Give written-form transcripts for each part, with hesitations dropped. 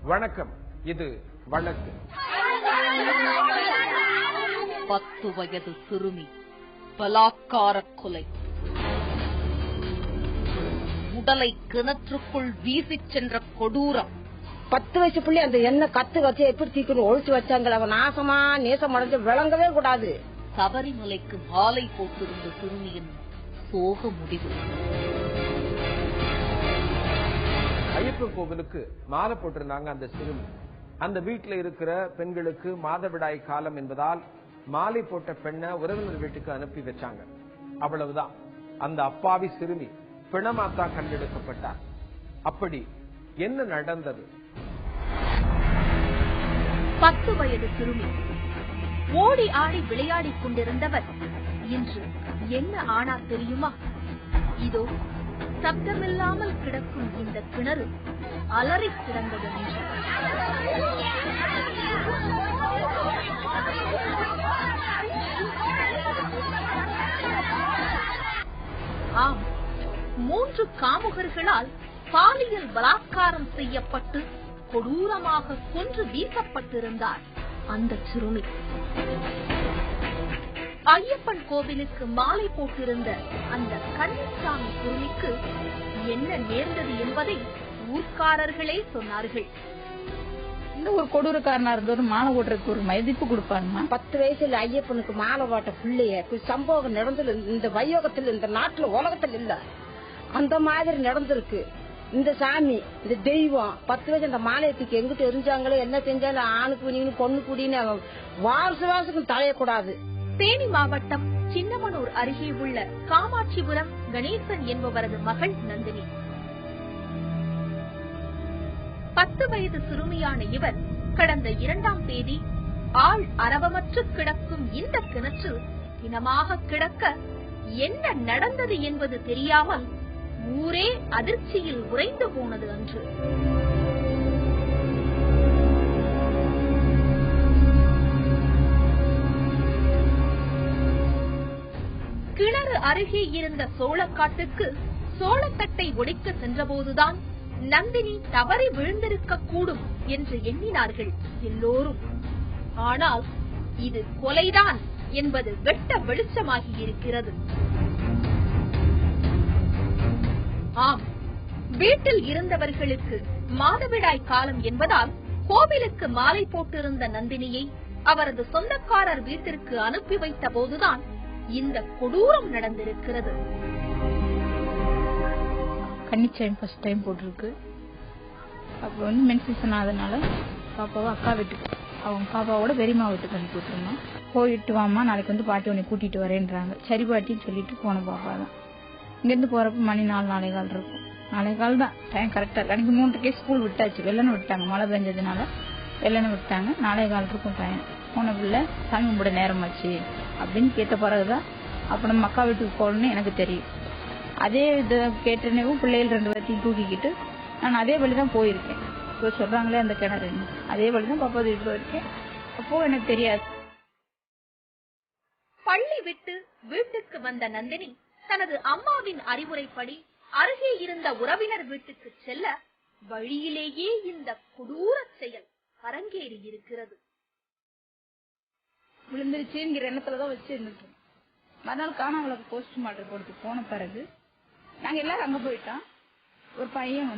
வணக்கம். இது வழக்கு. 10 வயது சிறுமி பலாத்கார கொலை. உடலை கிணற்றுக்குள் வீசிச் சென்ற கொடூரம். 10 வயசு பிள்ளை அந்த எண்ணெய் கத்து வச்சு எப்படி தீக்கணும் ஒழிச்சு வச்சாங்க. அவன் நாசமா நேசம் அடைஞ்சு விளங்கவே கூடாது. சபரிமலைக்கு மாலை போட்டிருந்த சிறுமியின் சோக முடிவு. ஐயப்பன் கோவிலுக்கு மாலை போட்டிருந்தாங்க அந்த சிறுமி. அந்த வீட்டில் இருக்கிற பெண்களுக்கு மாதவிடாய் காலம் என்பதால் மாலை போட்ட பெண்ணை உறவினர் வீட்டுக்கு அனுப்பி வச்சாங்க. அவ்வளவுதான். அந்த அப்பாவி சிறுமி பிணமாத்தான் கண்டெடுக்கப்பட்டார். அப்படி என்ன நடந்தது? 10 வயது சிறுமி ஓடி ஆடி விளையாடிக் கொண்டிருந்தவர் இன்று என்ன ஆனார் தெரியுமா? இதோ சப்தமில்லாமல் கிடக்கும் இந்த கிணறு அலறி கிடந்தது. ஆம், 3 காமுகர்களால் பாலியல் பலாத்காரம் செய்யப்பட்டு கொடூரமாக கொன்று வீசப்பட்டிருந்தார் அந்த சிறுமி. ஐயப்பன் கோவிலுக்கு மாலை போட்டிருந்த அந்த கன்னிசாமி சிறுமிக்கு என்ன நேர்ந்தது என்பதை ஊர்க்காரர்களே சொன்னார்கள். இந்த ஒரு கொடூரக்காரனா இருந்தவர் மாலை போடுறதுக்கு ஒரு மதிப்பு கொடுப்பாங்க. 10 வயசுல ஐயப்பனுக்கு மாலை போட்ட பிள்ளைய சம்பவம் நடந்தது இந்த வையோகத்தில், இந்த நாட்டுல உலகத்தில் இல்ல. அந்த மாதிரி நடந்திருக்கு. இந்த சாமி, இந்த தெய்வம் 10 வயசு அந்த மாலையத்துக்கு எங்கிட்ட எரிஞ்சாங்களோ என்ன செஞ்சாலும் ஆணுக்கு நீங்க பொண்ணு கூடின்னு வாரசுக்கும் தலையக்கூடாது. தேனி மாவட்டம் சின்னமனூர் அருகே உள்ள காமாட்சிபுரம் கணேசன் என்பவரது மகள் நந்தினி. 10 வயது சிறுமியான இவர் கடந்த 2ஆம் தேதி ஆள் அரவமற்று கிடக்கும் இந்த கிணற்றில் பிணமாக கிடக்க என்ன நடந்தது என்பது தெரியாமல் ஊரே அதிர்ச்சியில் உறைந்து போனது அன்று. கிணறு அருகே இருந்த சோளக்காட்டுக்கு சோளத்தட்டை ஒடிக்க சென்றபோதுதான் நந்தினி தவறி விழுந்திருக்க கூடும் என்று எண்ணினார்கள் எல்லோரும். ஆனால் இது கொலைதான் என்பது வெட்ட வெளிச்சமாகி இருக்கிறது. ஆம், வீட்டில் இருந்தவர்களுக்கு மாதவிடாய் காலம் என்பதால் கோவிலுக்கு மாலை போட்டிருந்த நந்தினியை அவரது சொந்தக்காரர் வீட்டிற்கு அனுப்பி வைத்த போதுதான் இந்த கொடூரம் நடந்திருக்கிறது. கன்னிச்சாமி ஃபர்ஸ்ட் டைம் போட்டிருக்கு. அப்போ மென்சேஷன் ஆனதுனால பாப்பாவை அக்கா வீட்டுக்கு, அவங்க பாப்பாவோட பெரியம்மா வீட்டுக்கு அனுப்பி விட்டுருந்தோம். போயிட்டு வாமா, நாளைக்கு பாட்டி உன்னை கூட்டிட்டு வரேன்றாங்க. சரி பாட்டின்னு சொல்லிட்டு போன பாப்பா தான். இங்கிருந்து போறப்ப மணி 4-4:15 இருக்கும். 4:15 தான் டைம் கரெக்டா இருக்கு. அன்னைக்கு 3:00க்கே ஸ்கூல் விட்டாச்சு. வெள்ளனை விட்டாங்க, மழை பெஞ்சதுனால வெள்ளனை விட்டாங்க. 4:15 இருக்கும் டைம். போன பிள்ளை சாமி கும்பிட நேரமாச்சு அப்படின்னு கேட்ட பிறகுதான் அப்ப நம்ம அக்கா வீட்டுக்கு போகணும்னு எனக்கு தெரியும். அதே இதை கேட்டனவும் பிள்ளைகள் 2 பேர்த்தையும் தூக்கிக்கிட்டு நான் அதே வழிதான் போயிருக்கேன். இப்போ சொல்றாங்களே அந்த கிணறு, அதே வழிதான் பாப்பா வீட்டுக்கு போயிருக்கேன். அப்போ எனக்கு தெரியாது. பள்ளி விட்டு வீட்டுக்கு வந்த நந்தினி தனது அம்மாவின் அறிவுரைப்படி அருகே இருந்த உறவினர் வீட்டுக்கு செல்ல வழியிலேயே இந்த கொடூர செயல் அரங்கேறி இருக்கிறது. விழுந்துருச்சுங்கிற எண்ணத்துலதான் வச்சு இருந்துட்டோம். மறுநாள் காணாமலுக்கு போஸ்ட்மார்ட்டம் போட்டு போன பிறகு நாங்க எல்லாரும் அங்க போயிட்டோம். ஒரு பையன்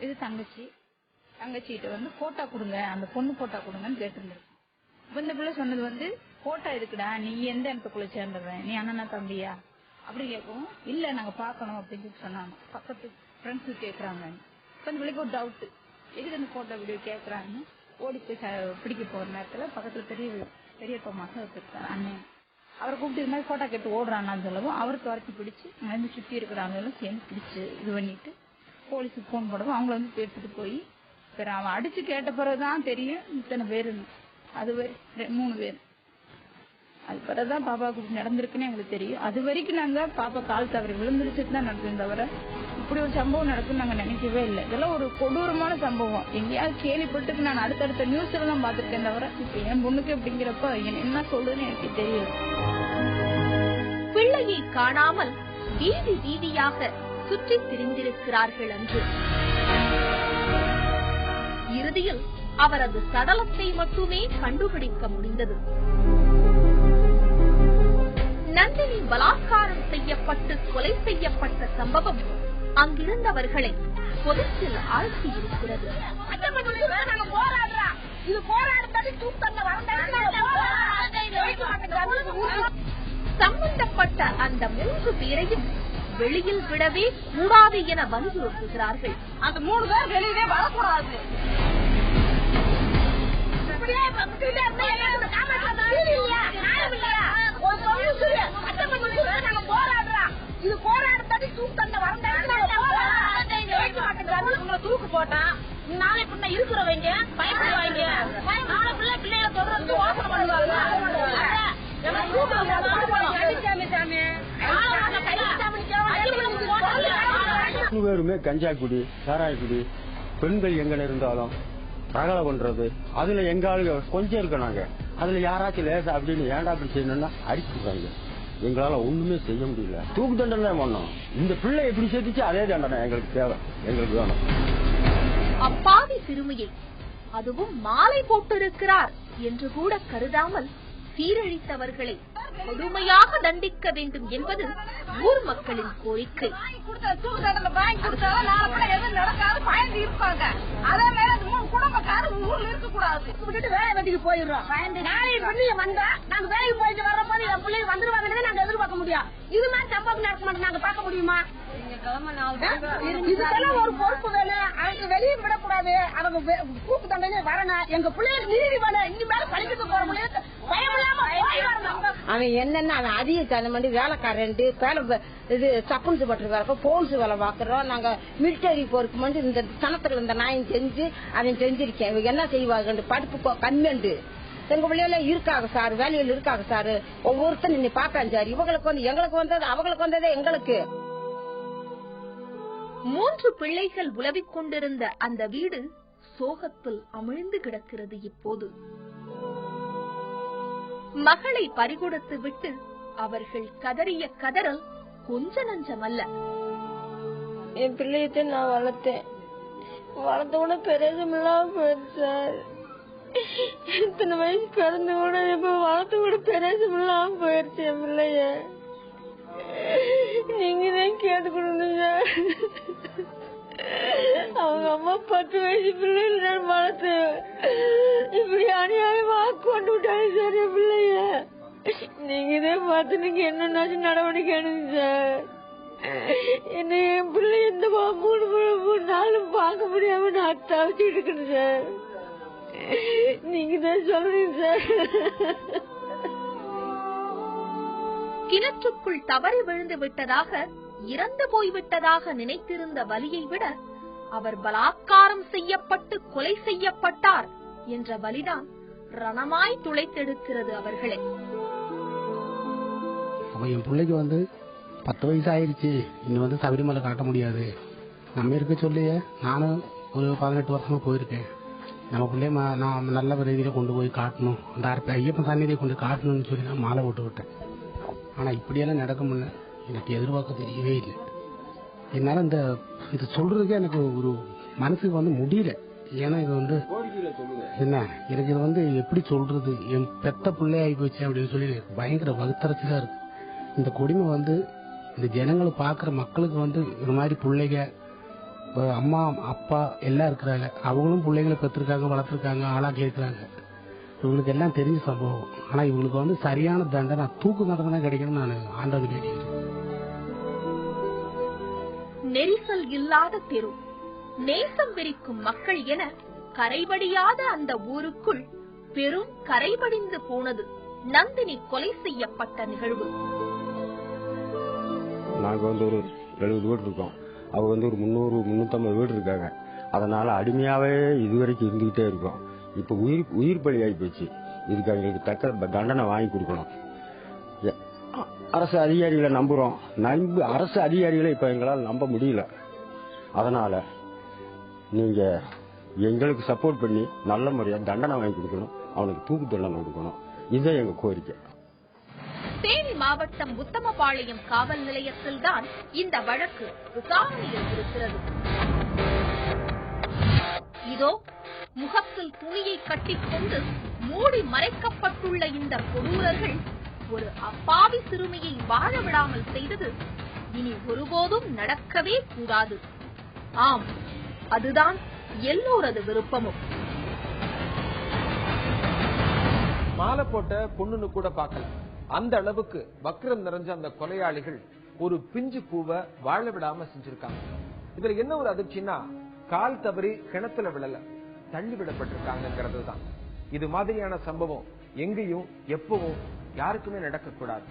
இது தங்கச்சிகிட்ட போட்டா கொடுங்க, அந்த பொண்ணு போட்டா கொடுங்கன்னு கேட்டிருந்திருக்கோம். இந்த பிள்ளை சொன்னது போட்டா இருக்குடா, நீ எந்த இடத்துக்குள்ள சேர்ந்தவன், நீ அண்ணனா தம்பியா அப்படி கேட்கவும், இல்ல நாங்க பாக்கணும் அப்படின்னு சொன்னாங்க. பக்கத்து ஃப்ரெண்ட்ஸு கேக்குறாங்க. அந்த பிள்ளைக்கு ஒரு டவுட், எதுக்கு அந்த போட்டோ வீடியோ கேக்குறாங்கன்னு ஓடி போய் பிடிக்க போற நேரத்துல பக்கத்துல பெரியப்பா மகன் வச்சிருக்காரு அண்ணன். அவரை கூப்பிட்டு இது மாதிரி போட்டோ கேட்டு ஓடுறான்னு சொல்லவும் அவருக்கு வரைக்கும் பிடிச்சு சுத்தி இருக்கிறாங்க சேர்ந்து பிடிச்சு இது பண்ணிட்டு போலீஸுக்கு போன் போடவும் அவங்கள எடுத்துட்டு போய் அவன் அடிச்சு கேட்ட பிறகுதான் தெரியும் இத்தனை பேரு. அது 3 பேர். அது பிறகுதான் பாப்பாவுக்கு நடந்திருக்குன்னு எங்களுக்கு தெரியும். அது வரைக்கும் நாங்க பாப்பா கால் தவறி விழுந்துருச்சுட்டு தான் நடக்குது தவிர இப்படி ஒரு சம்பவம் நடக்குன்னு நாங்க நினைக்கவே இல்லை. இதெல்லாம் ஒரு கொடூரமான சம்பவம். எங்கேயாவது கேள்விப்பட்டு நான் அடுத்தடுத்த நியூஸ்ல தான் பாத்துருக்கேன் தவிர இப்ப என் பொண்ணுக்கு அப்படிங்கிறப்ப என்ன சொல்றதுன்னு எனக்கு தெரியல. பிள்ளையை காணாமல் வீதி வீதியாக சுற்றி திரிந்திருக்கிறார்கள் என்று இறுதியில் அவரது சடலத்தை மட்டுமே கண்டுபிடிக்க முடிந்தது. நந்தினி பலாத்காரம் செய்யப்பட்டு கொலை செய்யப்பட்ட சம்பவம் அங்கிருந்தவர்களை கொதிப்பில் ஆழ்த்தியிருக்கிறது. சம்பந்தப்பட்ட அந்த 3 பேரையும் வெளியில் விடவே கூடாது என வலியுறுத்துகிறார்கள். அந்த 3 பேர் வெளியே வரக்கூடாது. இது போராட்டத்தை தூக்கு போட்டா நாளை பின்ன இருக்கிறவங்க பயப்படுவாங்க. நாளை பிள்ளை பிள்ளைகளை தொடர்ந்து வாசனை பண்ணுவாங்க. பேருமே கஞ்சா குடி, சாராய குடி, பெண்கள் எங்க இருந்தாலும் ரகலை பண்றது, அதுல எங்க ஆளுங்க கொஞ்சம் இருக்க நாங்க அதுல யாராச்சும் லேசா அப்படின்னு ஏன்டா அப்படி செய்யணும்னா அடிச்சுடுறாங்க. எங்களால ஒண்ணுமே செய்ய முடியல. தூக்கு தண்டனை தான் பண்ணோம். இந்த பிள்ளை எப்படி சேர்த்துச்சு அதே தண்டனை எங்களுக்கு தேவை, எங்களுக்கு வேணும். அப்பாவி சிறுமியை, அதுவும் மாலை போட்டிருக்கிறார் என்று கூட கருதாமல் சீரழித்தவர்களை கொடுமையாக தண்டிக்க வேண்டும் என்பது ஊர் மக்களின் கோரிக்கை. அதே மாதிரி 3 குடும்பக்காரர் ஊர்ல இருக்க கூடாது. வேலை வெட்டிக்கு போயிடுறோம். வந்தா நாங்க வேலைக்கு போயிட்டு வர்ற போது என் பிள்ளைங்க வந்துருவாங்கன்னு நாங்க எதிர்பார்க்க முடியும். இது மாதிரி சம்பவம் நடக்க மாட்டோம் நாங்க பார்க்க முடியுமா? இதுக்கெல்லாம் ஒரு பொறுப்பு வேணும். அவங்க வெளியே விடக்கூடாது. அவங்க கூப்பு தண்டனை வரணும். எங்க பிள்ளைகளுக்கு நீதி வேணும். இனிமேல் படிக்க போற முடியாது. அவன் என்னன்னா அவன் அதிக தனம் பண்ணி வேலைக்காரன் இது சப்புன்ஸ் பட்டு வேலை போன்ஸ் வேலை பாக்குறோம். நாங்க மிலிட்டரி போருக்கு வந்து இந்த சனத்துல இந்த நாயம் செஞ்சு அவன் செஞ்சிருக்கேன். இவங்க என்ன செய்வாங்க? படிப்பு கம்மியண்டு எங்க பிள்ளைல இருக்காங்க சார், வேலையில் இருக்காங்க சார். ஒவ்வொருத்தரும் நீ பாக்கான் சார். இவங்களுக்கு வந்து எங்களுக்கு வந்தது அவங்களுக்கு வந்ததே எங்களுக்கு. 3 பிள்ளைகள் உலவிக் கொண்டிருந்த அந்த வீடு சோகத்தில் அமிழ்ந்து கிடக்கிறது. இப்போது மகளை பறிகொடுத்து விட்டு அவர்கள் கதறிய கதறல் கொஞ்ச நஞ்சமல்ல. என் பிள்ளையத்தை நான் வளர்த்தேன். வளர்த்த கூட பிரயோஜனமில்லாம போயிடுச்சு சார். இத்தனை வயசு பிறந்து கூட இப்ப வளர்த்து கூட பிரயோஜனமில்லாம போயிடுச்சு என் பிள்ளைய. நீங்க தான் கேட்டுக்கணும் சார். அவங்க அம்மா 10 வயசு பிள்ளைங்க வளர்த்து இப்படி அநியாயமா கொண்டு விட்டாங்க சார் என் பிள்ளைய. நீங்க இதே பார்த்து நீங்க என்னன்னாச்சும் நடவடிக்கை எடுங்க சார். என்ன என் பிள்ளை எந்த 3 நாளும் பார்க்க முடியாம நான் தவிச்சிட்டு இருக்கேன் சார். நீங்க தான் சொல்றீங்க சார். கிணற்றுக்குள் தவறி விழுந்து விட்டதாக, இறந்து போய்விட்டதாக நினைத்திருந்த வலியை விட அவர் பலாத்காரம் செய்யப்பட்டு கொலை செய்யப்பட்டார் என்ற வலிதான் ரணமாய் துளைத்தெடுக்கிறது அவர்களை. அப்ப என் பிள்ளைக்கு வந்து 10 வயசு ஆயிடுச்சு. இன்னும் வந்து சபரிமலை காட்ட முடியாது. நம்ம இருக்க சொல்லியே நானும் ஒரு 18 வருஷமா போயிருக்கேன். நம்ம பிள்ளைய நான் நல்ல ரீதியில கொண்டு போய் காட்டணும், அந்த ஐயப்பன் சந்நிதியை கொண்டு காட்டணும்னு சொல்லி நான் மாலை போட்டு விட்டேன். ஆனா இப்படியெல்லாம் நடக்க முடியல. எனக்கு எதிர்பார்க்க தெரியவே இல்லை. என்னால இது சொல்றதுக்கே எனக்கு ஒரு மனசுக்கு வந்து முடியல. ஏன்னா இது வந்து என்ன எனக்கு இது வந்து எப்படி சொல்றது, என் பெத்த பிள்ளையாகி போச்சு அப்படின்னு சொல்லி பயங்கர வகுத்தரச்சுதான் இருக்கு. இந்த கொடுமை வந்து இந்த ஜனங்களை பாக்குற மக்களுக்கு வந்து இது மாதிரி பிள்ளைங்க அம்மா அப்பா எல்லாம் இருக்கிறாங்க. அவங்களும் பிள்ளைங்களை பெற்றிருக்காங்க, வளர்த்துருக்காங்க, ஆளாக்கி இருக்கிறாங்க. இவங்களுக்கு எல்லாம் தெரிஞ்ச சம்பவம். ஆனா இவங்களுக்கு வந்து சரியான தண்டனை, தூக்கு தண்டனை தான் கிடைக்கணும்னு நான் ஆண்டவன் கேட்கிறேன். நெரிசல் இல்லாத தெரு, நேசம் விரிக்கும் மக்கள் என கரைபடியாத அந்த ஊருக்குள் பெரும் கரைபடிந்து போனது நந்தினி கொலை செய்யப்பட்ட நிகழ்வு. நாங்க வந்து ஒரு 70 வீடு இருக்கோம். அவங்க வந்து ஒரு 300-350 வீடு இருக்காங்க. அதனால அடிமையாவே இதுவரைக்கும் இருந்துகிட்டே இருக்கோம். இப்ப உயிர் பலி ஆகி போச்சு. இதுக்கு அவங்களுக்கு தக்க தண்டனை வாங்கி கொடுக்கணும். அரசு அதிகாரிகளை நம்புறோம். அரசு அதிகாரிகளை இப்ப எங்களால் நம்ப முடியல. அதனால நீங்க எங்களுக்கு சப்போர்ட் பண்ணி நல்ல முறையா தண்டனை வாங்கி கொடுக்கணும், அவனுக்கு தூக்கு தண்டனை கொடுக்கணும். இதுதான் எங்க கோரிக்கை. தேனி மாவட்டம் உத்தமபாளையம் காவல் நிலையத்தில் தான் இந்த வழக்கு விசாரணையில் இருக்கிறது. இதோ முகத்தில் துணியை கட்டிக்கொண்டு மூடி மறைக்கப்பட்டுள்ள இந்த கொடூரர்கள் ஒரு அப்பாவி சிறுமியை வாழ விடாமல் செய்தது இனி ஒருபோதும் நடக்கவே கூடாது. ஆம், அதுதான் எல்லோரது விருப்பமும். மாலை போட்ட பொண்ணுன்னு கூட பார்க்கல, அந்த அளவுக்கு வக்ரம் நிறைஞ்ச அந்த கொலையாளிகள் ஒரு பிஞ்சு பூவை வாழ விடாம செஞ்சிருக்காங்க. இதுல என்ன ஒரு அதிர்ச்சின்னா, கால் தவறி கிணத்துல விழல, தள்ளி விடப்பட்டிருக்காங்கிறது தான். இது மாதிரியான சம்பவம் எங்கேயும் எப்பவும் யாருக்குமே நடக்கக்கூடாது.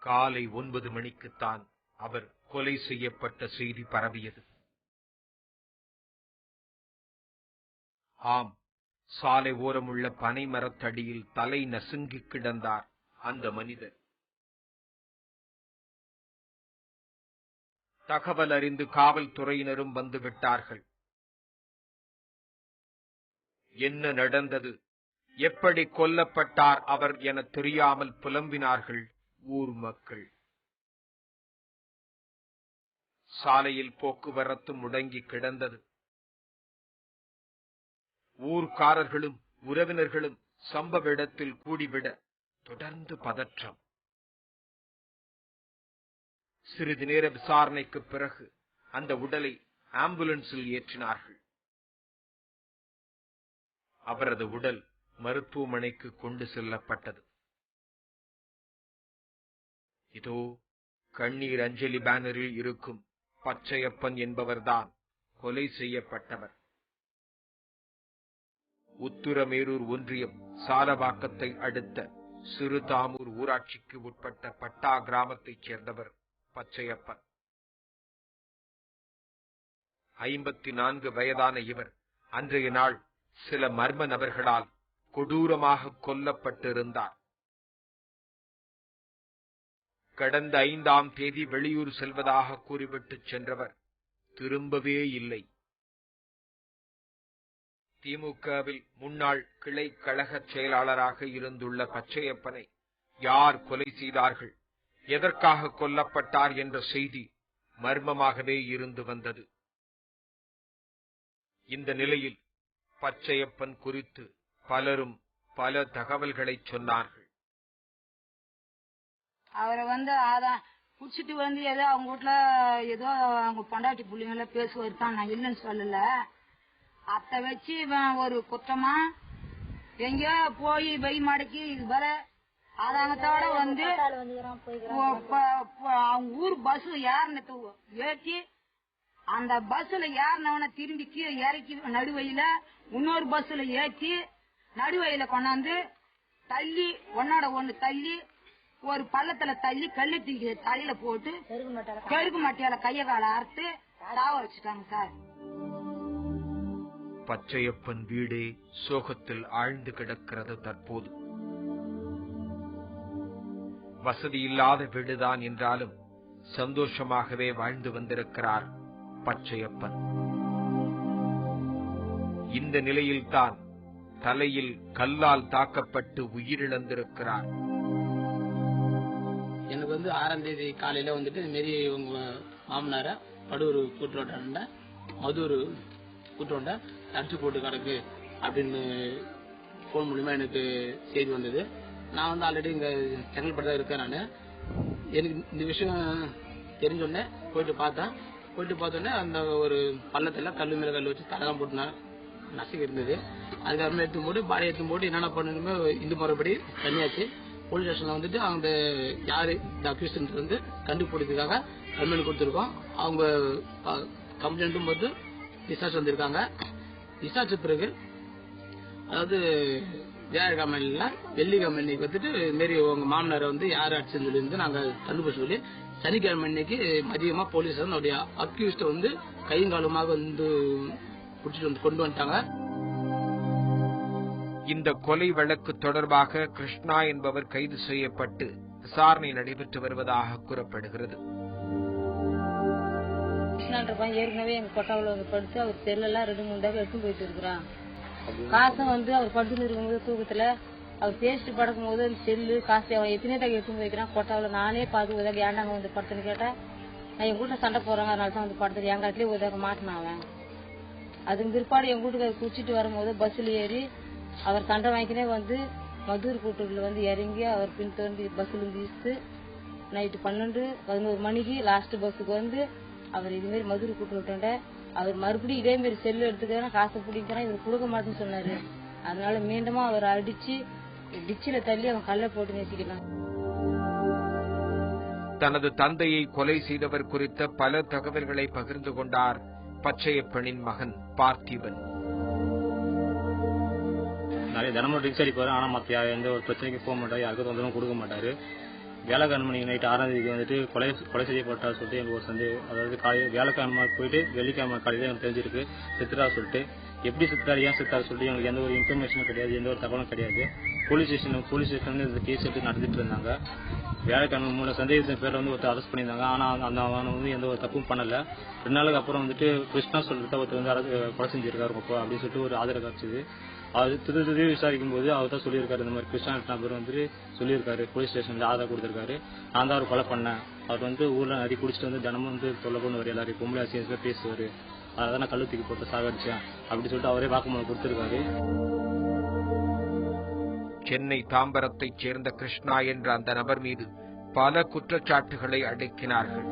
காலை 9 மணிக்குத்தான் அவர் கொலை செய்யப்பட்ட செய்தி பரவியது. ஆம், சாலை ஓரமுள்ள பனை மரத்தடியில் தலை நசுங்கி கிடந்தார் அந்த மனிதர். தகவல் அறிந்து காவல்துறையினரும் வந்துவிட்டார்கள். என்ன நடந்தது, எப்படி கொல்லப்பட்டார் அவர் என தெரியாமல் புலம்பினார்கள் ஊர் மக்கள். சாலையில் போக்குவரத்து முடங்கி கிடந்தது. ஊர்க்காரர்களும் உறவினர்களும் சம்பவ இடத்தில் கூடிவிட தொடர்ந்து பதற்றம். சிறிது நேர விசாரணைக்கு பிறகு அந்த உடலை ஆம்புலன்ஸில் ஏற்றினார்கள். அவரது உடல் மருத்துவமனைக்கு கொண்டு செல்லப்பட்டது. இதோ கண்ணீர் அஞ்சலி பேனரில் இருக்கும் பச்சையப்பன் என்பவர்தான் கொலை செய்யப்பட்டவர். உத்திரமேரூர் ஒன்றியம் சாலவாக்கத்தை அடுத்த சிறுதாமூர் ஊராட்சிக்கு உட்பட்ட பட்டா கிராமத்தைச் சேர்ந்தவர் பச்சையப்பன். 54 வயதான இவர் அன்றைய நாள் சில மர்ம நபர்களால் கொடூரமாக கொல்லப்பட்டிருந்தார். கடந்த 5ஆம் தேதி வெளியூர் செல்வதாக கூறிவிட்டு சென்றவர் திரும்பவே இல்லை. திமுகவில் முன்னாள் கிளை கழக செயலாளராக இருந்துள்ள பச்சையப்பனை யார் கொலை செய்தார்கள், எதற்காக கொல்லப்பட்டார் என்ற செய்தி மர்மமாகவே இருந்து வந்தது. இந்த நிலையில் பச்சையப்பன் குறித்து பலரும் பல தகவல்களை சொன்னார்கள். அவரை அதான் குடிச்சிட்டு ஏதோ அவங்க வீட்டுல ஏதோ அவங்க பொண்டாட்டி பிள்ளைங்கள பேசுவாரு தான், நான் இல்லைன்னு சொல்லல. அத்தை வச்சு இவன் ஒரு குற்றமா எங்கேயோ போய் பை மாடைக்கு இது வர ஆதாங்கத்தோட அவங்க ஊர் பஸ் யாருன்னு ஏற்றி அந்த பஸ்ல யாருனவன திரும்பி கீழே இறக்கி நடுவையில இன்னொரு பஸ்ல ஏற்றி நடுவையில கொண்டாந்து தள்ளி ஒன்னோட ஒண்ணு தள்ளி ஒரு பள்ளத்துல தள்ளி கல்லு தூக்கி தலையில போட்டு கருக்கு மட்டையால கைய கால அறுத்து சாவ வச்சுட்டாங்க சார். பச்சையப்பன் வீடே சோகத்தில் ஆழ்ந்து கிடக்கிறது. தற்போது வசதி இல்லாத வீடுதான் என்றாலும் சந்தோஷமாகவே வாழ்ந்து வந்திருக்கிறார் பச்சையப்பன். இந்த நிலையில்தான் தலையில் கல்லால் தாக்கப்பட்டு உயிரிழந்திருக்கிறார். எனக்கு 6ஆம் தேதி காலையில இது மாரி உங்க மாமனார படூர் கூட்டுரோட்ட மதுர் கூட்டுரோட்ட அடிச்சு போட்டு கிடக்கு அப்படின்னு போன் மூலியமா எனக்கு செய்தி வந்தது. நான் ஆல்ரெடி இங்க செங்கல்பட்டு தான் இருக்கேன். நான் எனக்கு இந்த விஷயம் தெரிஞ்சோடனே போயிட்டு பார்த்தோன்னே அந்த ஒரு பள்ளத்துல கல்லு மேல கல்லு வச்சு தலகம் போட்டு நசுக்கி இருந்தது. அதுக்கப்புறமா எடுத்து போட்டு பாடி எடுத்து போட்டு என்னென்ன பண்ணணுமோ இந்த முறைப்படி தனியாச்சு. போலீஸ் ஸ்டேஷன்ல அவங்க யாரு இந்த அக்யூஸ்ட் கண்டுபிடிக்கிறதுக்காக கம்ப்ளைண்ட் கொடுத்துருக்கோம். அவங்க கம்ப்ளைண்ட்டும் போது விசாரிச்சு வந்திருக்காங்க. விசாரிச்ச பிறகு அதாவது வியாழக்கிழமை இல்ல வெள்ளிக்கிழமை இன்னைக்கு இது மாரி உங்க மாமனாரை யாரு அடிச்சுன்னு சொல்லி நாங்க கண்டுபிடிச்சு சொல்லி சனிக்கிழமை இன்னைக்கு மதியமா போலீஸ் அக்யூஸ்ட கையங்காலமாக பிடிச்சிட்டு கொண்டு வந்துட்டாங்க. இந்த கொலை வழக்கு தொடர்பாக கிருஷ்ணா என்பவர் கைது செய்யப்பட்டு விசாரணை நடைபெற்று வருவதாக கூறப்படுகிறது. கிருஷ்ணான்றப்பன் ஏற்கனவே எங்க கொட்டாவில் படுத்து அவர் செல்லெல்லாம் 2-3 தடவை எடுத்து போயிட்டு இருக்கிறான். காசும் அவர் படுத்துன்னு இருக்கும்போது தூக்கத்துல அவர் பேசிட்டு படுக்கும் போது செல்லு காசு அவன் எத்தனை தகவல் எடுத்து வைக்கிறான். கொட்டாவில் நானே பார்த்து உதவி ஏண்டாங்க படுத்துன்னு கேட்டா நான் எங்க வீட்டுல சண்டை போறாங்க, அதனால தான் வந்து படுத்துட்டு எங்க இடத்துலயே உதவ மாட்டினாவன். அதுக்கு பிற்பாடு எங்க வீட்டுக்கு குடிச்சிட்டு வரும்போது பஸ்ல ஏறி அவர் சண்டை வாங்கினே வந்து மதுரை கூட்டூர்ல வந்து இறங்கி அவர் பின் தோண்டி பஸ்ல இருந்து வீசிட்டு நைட்டு 12-11 மணிக்கு லாஸ்ட் பஸ்ஸுக்கு வந்து அவர் இது மாதிரி மதுரை கூட்டு அவர் மறுபடியும் இதே மாதிரி செல்லு எடுத்துக்கிறேன், காசை பிடிக்கிறேன், இவர் கொடுக்க மாட்டேன்னு சொன்னாரு. அதனால மீண்டும் அவர் அடிச்சு டிச்சில தள்ளி அவன் கல்லை போட்டு நேசிக்கலாம். தனது தந்தையை கொலை செய்தவர் குறித்த பல தகவல்களை பகிர்ந்து கொண்டார் பச்சையப்பனின் மகன் பார்த்திபன். நிறைய தினமும் ட்ரிங்க்ஸ் அடிப்பாரு. ஆனா மத்த எந்த ஒரு பிரச்சனைக்கு போக மாட்டாரு, யாருக்கும் தொந்தரவும் கொடுக்க மாட்டாரு. வியாழக்கிழமை நைட்டு 6ஆம் தேதிக்கு வந்துட்டு கொலை செய்யப்பட்டார் சொல்லிட்டு எனக்கு ஒரு சந்தேகம். அதாவது வியாழக்கிழமை போயிட்டு வெள்ளிக்கிழமை காலையில எனக்கு தெரிஞ்சிருக்கு செத்துட்டா சொல்லிட்டு. எப்படி செத்துட்டாரு, ஏன் செத்தாரு சொல்லிட்டு எனக்கு எந்த ஒரு இன்ஃபர்மேஷனும் கிடையாது, எந்த ஒரு தகவலும் கிடையாது. போலீஸ் ஸ்டேஷன் இந்த கேஸ் எடுத்து நடந்துட்டு இருந்தாங்க. வியாழக்கிழமை 3 சந்தேகத்தின் பேர் வந்து ஒருத்தர் அரெஸ்ட் பண்ணியிருந்தாங்க. ஆனா அந்த அவன் வந்து எந்த ஒரு தப்பும் பண்ணல. 2 நாளுக்கு அப்புறம் வந்துட்டு கிருஷ்ணா சொல்லிட்டு ஒருத்தர் வந்து கொலை செஞ்சிருக்காரு அப்படின்னு சொல்லிட்டு ஒரு ஆதரவு காட்சிது. அது திருதி விசாரிக்கும் போது அவர் தான் சொல்லியிருக்காரு, இந்த மாதிரி கிருஷ்ணா நபர் வந்துட்டு சொல்லியிருக்காரு, போலீஸ் ஸ்டேஷன்ல ஆதரவு கொடுத்திருக்காரு, நான் தான் அவர் கொலை பண்ணேன். அவர் வந்து ஊர்ல நிறைய குடிச்சிட்டு வந்து தினமும் வந்து தொல்லை பண்ணுவார், எல்லாரும் பொம்பளை அசியன்ஸ்ல பேசுவாரு, அதான் நான் கழுத்துக்கு போட்டு சாகடிச்சேன் அப்படி சொல்லிட்டு அவரே வாக்குமூலம் கொடுத்திருக்காரு. சென்னை தாம்பரத்தைச் சேர்ந்த கிருஷ்ணா என்ற அந்த நபர் மீது பல குற்றச்சாட்டுகளை அடுக்கினார்கள்.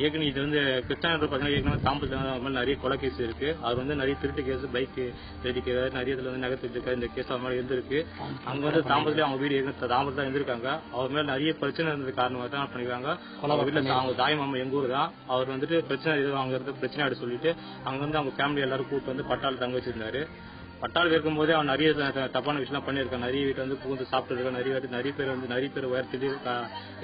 ஏற்கனவே இது வந்து கிருஷ்ணா பாத்தீங்கன்னா தாம்பரத்துல நிறைய கொலை கேஸ் இருக்கு. அவர் வந்து நிறைய திருட்டு கேஸ், பைக் திருடிக்கிறாரு, நிறைய இதுல வந்து நகை திருட்டு இந்த கேஸ் அவர் மாதிரி இருந்திருக்கு. அங்க வந்து தாம்பரத்துல அவங்க வீடு தாம்பரத்துல இருந்திருக்காங்க. அவர் மேல நிறைய பிரச்சனை இருந்தது காரணமாக தான் பண்ணிருக்காங்க. அவங்க வீட்டுல அவங்க தாய் மாமா எங்க ஊர் தான். அவர் வந்துட்டு பிரச்சனை அவங்க இருந்து பிரச்சனை ஆடு சொல்லிட்டு அங்க வந்து அவங்க ஃபேமிலி எல்லாரும் கூப்பிட்டு வந்து பட்டாள தங்க வச்சிருந்தாரு. பட்டாளம் இருக்கும் போதே அவன் நிறைய தப்பான விஷயம் பண்ணிருக்கான். நிறைய வீட்டை வந்து புகுந்து சாப்பிட்டு இருக்கான். நிறைய பேர் உயர்த்திட்டு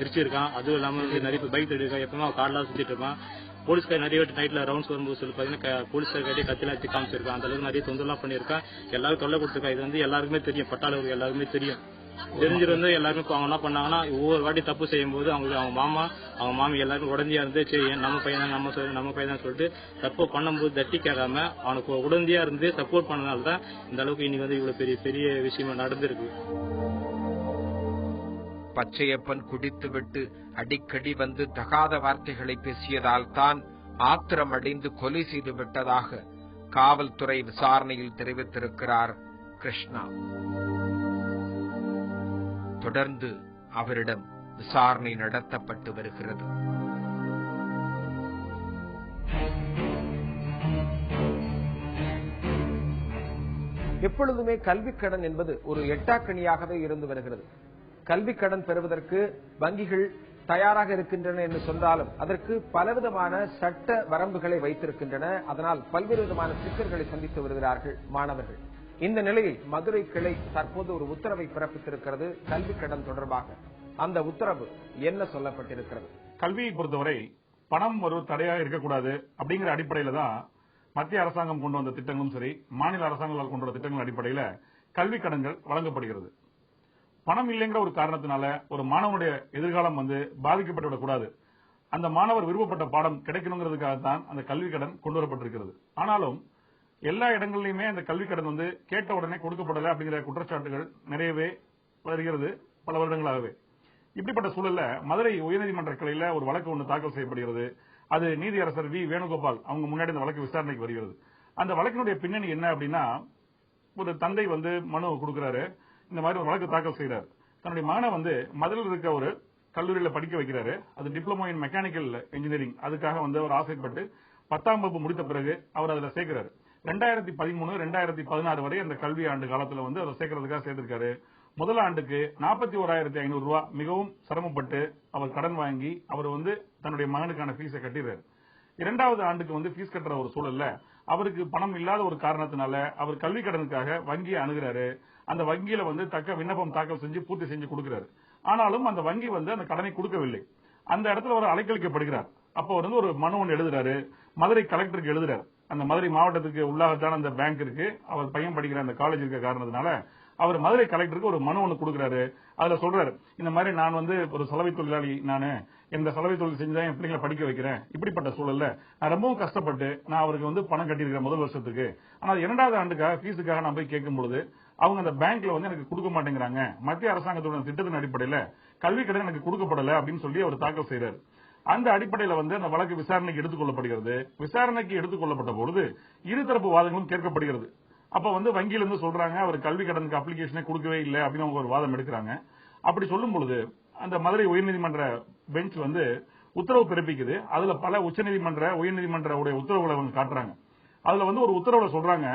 எரிச்சிருக்கான். அதுவும் இல்லாம வந்து நிறைய பேர் பைக் எடுக்கான். எப்பவுமே அவன் கார்லாம் சுத்திட்டு இருப்பான். போலீஸ்கார் நிறைய பேர் நைட்ல ரவுண்ட்ஸ் வரும்போது சொல்லி பாத்தீங்கன்னா போலீஸ்கார் கட்டி கத்திலாம் எடுத்து காமிச்சிருக்கான். அந்த அளவுக்கு நிறைய தொந்தரலாம் பண்ணிருக்கான். எல்லாரும் தொல்லை கொடுத்துருக்கான். இது வந்து எல்லாருக்குமே தெரியும், பட்டாளருக்கு எல்லாருக்குமே தெரியும். தெரிஞ்சிருந்து எல்லாருமே அவங்க என்ன பண்ணாங்கன்னா ஒவ்வொரு வாட்டி தப்பு செய்யும் போது அவங்க மாமா அவங்க மாமி எல்லாரும் உடந்தியா இருந்து சரி நம்ம பையன் தான் சொல்லிட்டு தப்பு பண்ணும்போது தட்டி கேட்காம அவனுக்கு உடந்தியா இருந்து சப்போர்ட் பண்ணனால்தான் இந்த அளவுக்கு இன்னைக்கு வந்து இவ்வளவு பெரிய விஷயமா நடந்திருக்கு. பச்சையப்பன் குடித்துவிட்டு அடிக்கடி வந்து தகாத வார்த்தைகளை பேசியதால் தான் ஆத்திரம் அடைந்து கொலை செய்து விட்டதாக காவல்துறை விசாரணையில் தெரிவித்திருக்கிறார் கிருஷ்ணா. தொடர்ந்து அவரிடம் விசாரணை நடத்தப்பட்டு வருகிறது. எப்பொழுதுமே கல்விக்கடன் என்பது ஒரு எட்டாக்கணியாகவே இருந்து வருகிறது. கல்விக்கடன் பெறுவதற்கு வங்கிகள் தயாராக இருக்கின்றன என்று சொன்னாலும் அதற்கு பலவிதமான சட்ட வரம்புகளை வைத்திருக்கின்றன. அதனால் பல்வேறு விதமான சிக்கல்களை சந்தித்து வருகிறார்கள் மாணவர்கள். இந்த நிலையில் மதுரை கிளை தற்போது ஒரு உத்தரவை பிறப்பித்திருக்கிறது கல்வி கடன் தொடர்பாக. அந்த உத்தரவு என்ன சொல்லப்பட்டிருக்கிறது? கல்வியை பொறுத்தவரை பணம் ஒரு தடையாக இருக்கக்கூடாது அப்படிங்கிற அடிப்படையில தான் மத்திய அரசாங்கம் கொண்டு வந்த திட்டங்களும் சரி, மாநில அரசாங்கங்களால் கொண்டு வந்த திட்டங்கள் அடிப்படையில கல்வி கடன்கள் வழங்கப்படுகிறது. பணம் இல்லைங்கிற ஒரு காரணத்தினால ஒரு மாணவனுடைய எதிர்காலம் வந்து பாதிக்கப்பட்டுவிடக்கூடாது, அந்த மாணவர் விருப்பப்பட்ட பாடம் கிடைக்கணுங்கிறதுக்காகத்தான் அந்த கல்வி கடன் கொண்டு வரப்பட்டிருக்கிறது. ஆனாலும் எல்லா இடங்களிலுமே அந்த கல்வி கடன் வந்து கேட்ட உடனே கொடுக்கப்படல அப்படிங்கிற குற்றச்சாட்டுகள் நிறையவே வருகிறது பல வருடங்களாகவே. இப்படிப்பட்ட சூழல்ல மதுரை உயர்நீதிமன்ற கிளையில ஒரு வழக்கு ஒன்று தாக்கல் செய்யப்படுகிறது. அது நீதியரசர் வி வேணுகோபால் அவங்க முன்னாடி இந்த வழக்கு விசாரணைக்கு வருகிறது. அந்த வழக்கினுடைய பின்னணி என்ன அப்படின்னா, ஒரு தந்தை வந்து மனு கொடுக்கிறாரு, இந்த மாதிரி ஒரு வழக்கு தாக்கல் செய்யறாரு. தன்னுடைய மகனை வந்து மதுரையில் இருக்க ஒரு கல்லூரியில படிக்க வைக்கிறாரு. அது டிப்ளமோ இன் மெக்கானிக்கல் இன்ஜினியரிங். அதுக்காக வந்து அவர் ஆசைப்பட்டு 10ஆம் வகுப்பு முடித்த பிறகு அவர் அதுல சேர்க்கிறாரு. 2013, 2016 வரை அந்த கல்வி ஆண்டு காலத்துல வந்து அதை சேர்க்கறதுக்காக சேர்த்திருக்காரு. முதல் ஆண்டுக்கு 41,500 ரூபாய் மிகவும் சிரமப்பட்டு அவர் கடன் வாங்கி அவர் வந்து தன்னுடைய மகனுக்கான ஃபீஸை கட்டிடுறாரு. 2வது ஆண்டுக்கு வந்து ஃபீஸ் கட்டுற ஒரு சூழல்ல அவருக்கு பணம் இல்லாத ஒரு காரணத்தினால அவர் கல்வி கடனுக்காக வங்கியை அணுகிறாரு. அந்த வங்கியில வந்து தக்க விண்ணப்பம் தாக்கல் செஞ்சு பூர்த்தி செஞ்சு கொடுக்கிறாரு. ஆனாலும் அந்த வங்கி வந்து அந்த கடனை கொடுக்கவில்லை. அந்த இடத்துல அவர் அலைக்கழிக்கப்படுகிறார். அப்போ வந்து ஒரு மனு ஒன்று எழுதுறாரு, மதுரை கலெக்டருக்கு எழுதுறாரு. அந்த மதுரை மாவட்டத்துக்கு உள்ளாகத்தான் அந்த பேங்க் இருக்கு, அவர் பையன் படிக்கிற அந்த காலேஜ் இருக்க காரணத்தினால அவர் மதுரை கலெக்டருக்கு ஒரு மனு ஒன்று கொடுக்கிறாரு. அதுல சொல்றாரு, இந்த மாதிரி நான் வந்து ஒரு சலவை தொழிலாளி, நானு இந்த சலவை தொழில் செஞ்சுதான் என் பிள்ளைங்களை படிக்க வைக்கிறேன். இப்படிப்பட்ட சூழல்ல நான் ரொம்பவும் கஷ்டப்பட்டு நான் அவருக்கு வந்து பணம் கட்டியிருக்கிறேன் முதல் வருஷத்துக்கு. ஆனால் 2வது ஆண்டுக்காக ஃபீஸுக்காக நான் போய் கேட்கும் பொழுது அவங்க அந்த பேங்க்ல வந்து எனக்கு கொடுக்க மாட்டேங்கிறாங்க, மத்திய அரசாங்கத்தோட திட்டத்தின் அடிப்படையில கல்வி கடன் எனக்கு கொடுக்கப்படல அப்படின்னு சொல்லி அவர் தாக்கல் செய்யறாரு. அந்த அடிப்படையில வந்து அந்த வழக்கு விசாரணைக்கு எடுத்துக்கொள்ளப்படுகிறது. விசாரணைக்கு எடுத்துக்கொள்ளப்பட்ட பொழுது இருதரப்பு வாதங்களும் கேட்கப்படுகிறது. அப்ப வந்து வங்கியிலிருந்து சொல்றாங்க அவர் கல்வி கடனுக்கு அப்ளிகேஷனே கொடுக்கவே இல்லை அப்படின்னு அவங்க ஒரு வாதம் எடுக்கிறாங்க. அப்படி சொல்லும் பொழுது அந்த மதுரை உயர்நீதிமன்ற பெஞ்ச் வந்து உத்தரவு பிறப்பிக்குது. அதுல பல உச்சநீதிமன்ற உயர்நீதிமன்ற உத்தரவுகளை அவங்க காட்டுறாங்க. அதுல வந்து ஒரு உத்தரவுல சொல்றாங்க,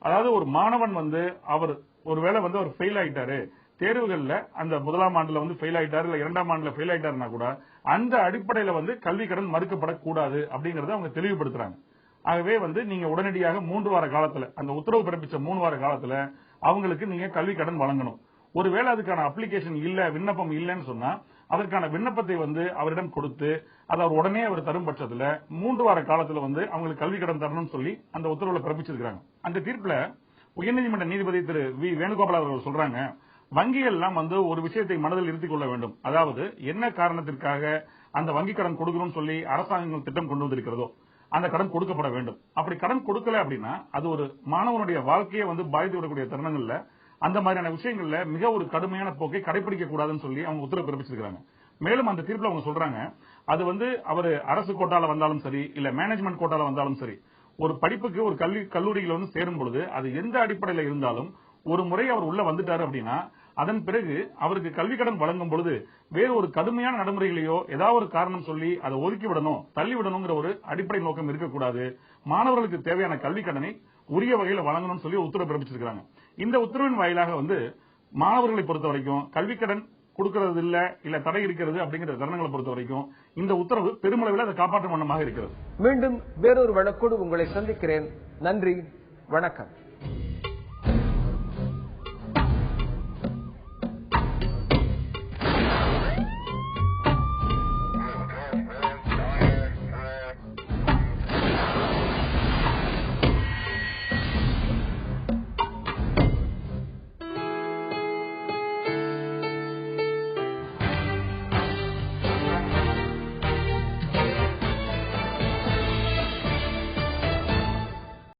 அதாவது ஒரு மாணவன் வந்து அவர் ஒருவேளை வந்து அவர் ஃபெயில் ஆயிட்டாரு, தேர்வுகள்ல அந்த முதலாம் ஆண்டுல வந்து ஃபெயில் ஆயிட்டாரு இல்ல இரண்டாம் ஆண்டுல ஃபெயில் ஆயிட்டாருன்னா கூட அந்த அடிப்படையில வந்து கல்வி கடன் மறுக்கப்படக்கூடாது அப்படிங்கறத அவங்க தெளிவுபடுத்துறாங்க. ஆகவே வந்து நீங்க உடனடியாக 3 வார காலத்துல அந்த உத்தரவு பிறப்பிச்ச 3 வார காலத்துல அவங்களுக்கு நீங்க கல்வி கடன் வழங்கணும். ஒருவேளை அதுக்கான அப்ளிகேஷன் இல்ல, விண்ணப்பம் இல்லைன்னு சொன்னா அதற்கான விண்ணப்பத்தை வந்து அவரிடம் கொடுத்து அதை அவர் உடனே அவர் தரும் பட்சத்துல 3 வார காலத்துல வந்து அவங்களுக்கு கல்வி கடன் தரணும்னு சொல்லி அந்த உத்தரவுல பிறப்பிச்சிருக்காங்க. அந்த தீர்ப்புல உயர்நீதிமன்ற நீதிபதி திரு வி வேணுகோபால் அவர்கள் சொல்றாங்க, வங்கிகள் எல்லாம் வந்து ஒரு விஷயத்தை மனதில் இருத்திக் கொள்ள வேண்டும். அதாவது என்ன காரணத்திற்காக அந்த வங்கி கடன் கொடுக்கணும்னு சொல்லி அரசாங்கம் திட்டம் கொண்டு வந்திருக்கிறதோ அந்த கடன் கொடுக்கப்பட வேண்டும். அப்படி கடன் கொடுக்கல அப்படின்னா அது ஒரு மாணவனுடைய வாழ்க்கையை வந்து பாதித்து விடக்கூடிய தருணங்கள்ல அந்த மாதிரியான விஷயங்கள்ல மிக ஒரு கடுமையான போக்கை கடைபிடிக்க கூடாதுன்னு சொல்லி அவங்க உத்தரவு பிறப்பிச்சிருக்காங்க. மேலும் அந்த தீர்ப்புல அவங்க சொல்றாங்க, அது வந்து அவர் அரசு கோட்டால வந்தாலும் சரி இல்ல மேனேஜ்மெண்ட் கோட்டால வந்தாலும் சரி, ஒரு படிப்புக்கு ஒரு கல்லூரியில் வந்து சேரும் பொழுது அது எந்த அடிப்படையில இருந்தாலும் ஒரு முறை அவர் உள்ள வந்துட்டாரு அப்படின்னா அதன் பிறகு அவருக்கு கல்வி கடன் வழங்கும் பொழுது வேறு ஒரு கடுமையான நடைமுறைகளையோ ஏதாவது ஒரு காரணம் சொல்லி அதை ஒதுக்கி விடணும், தள்ளி விடணுங்கிற ஒரு அடிப்படை நோக்கம் இருக்கக்கூடாது. மாணவர்களுக்கு தேவையான கல்வி கடனை உரிய வகையில் வழங்கணும்னு சொல்லி உத்தரவு பிறப்பிச்சிருக்காங்க. இந்த உத்தரவின் வாயிலாக வந்து மாணவர்களை பொறுத்த வரைக்கும் கல்வி கடன் கொடுக்கிறது இல்ல தடை இருக்கிறது அப்படிங்கிற தருணங்களை பொறுத்த வரைக்கும் இந்த உத்தரவு பெருமளவில் அதை காப்பாற்றும் வண்ணமாக இருக்கிறது. மீண்டும் வேறொரு வழக்கோடு உங்களை சந்திக்கிறேன். நன்றி, வணக்கம்.